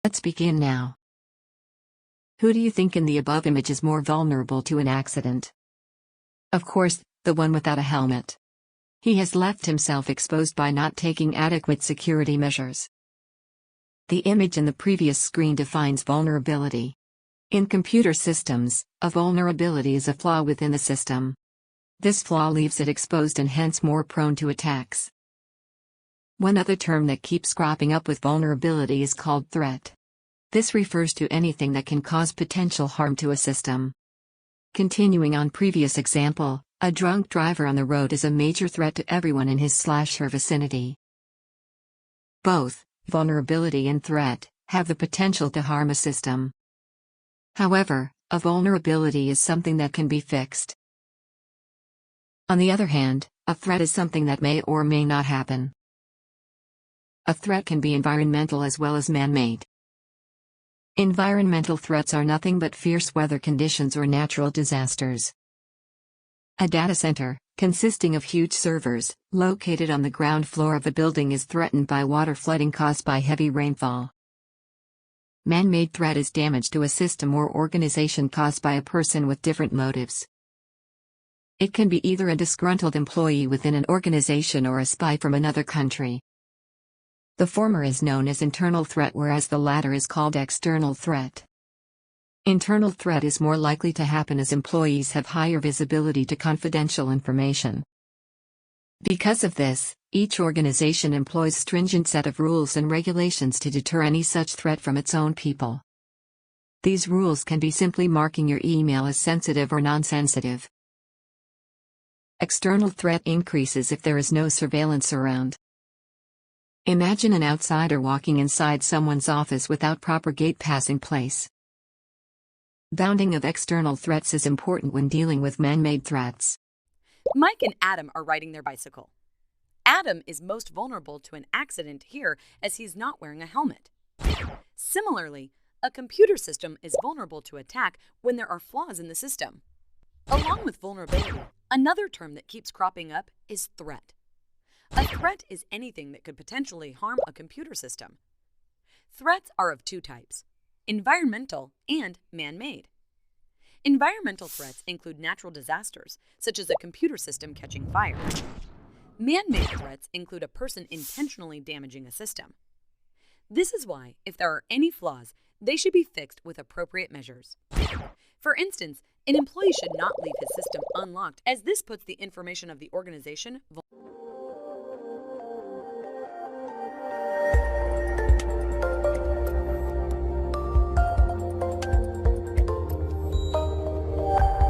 Let's begin now. Who do you think in the above image is more vulnerable to an accident? Of course, the one without a helmet. He has left himself exposed by not taking adequate security measures. The image in the previous screen defines vulnerability. In computer systems, a vulnerability is a flaw within the system. This flaw leaves it exposed and hence more prone to attacks. One other term that keeps cropping up with vulnerability is called threat. This refers to anything that can cause potential harm to a system. Continuing on previous example, a drunk driver on the road is a major threat to everyone in his/her vicinity. Both vulnerability and threat have the potential to harm a system. However, a vulnerability is something that can be fixed. On the other hand, a threat is something that may or may not happen. A threat can be environmental as well as man-made. Environmental threats are nothing but fierce weather conditions or natural disasters. A data center, consisting of huge servers, located on the ground floor of a building is threatened by water flooding caused by heavy rainfall. Man-made threat is damage to a system or organization caused by a person with different motives. It can be either a disgruntled employee within an organization or a spy from another country. The former is known as internal threat, whereas the latter is called external threat. Internal threat is more likely to happen as employees have higher visibility to confidential information. Because of this, each organization employs stringent set of rules and regulations to deter any such threat from its own people. These rules can be simply marking your email as sensitive or non-sensitive. External threat increases if there is no surveillance around. Imagine an outsider walking inside someone's office without proper gate pass in place. Bounding of external threats is important when dealing with man-made threats. Mike and Adam are riding their bicycle. Adam is most vulnerable to an accident here as he's not wearing a helmet. Similarly, a computer system is vulnerable to attack when there are flaws in the system. Along with vulnerability, another term that keeps cropping up is threat. A threat is anything that could potentially harm a computer system. Threats are of two types: environmental and man-made. Environmental threats include natural disasters, such as a computer system catching fire. Man-made threats include a person intentionally damaging a system. This is why, if there are any flaws, they should be fixed with appropriate measures. For instance, an employee should not leave his system unlocked, as this puts the information of the organization vulnerable.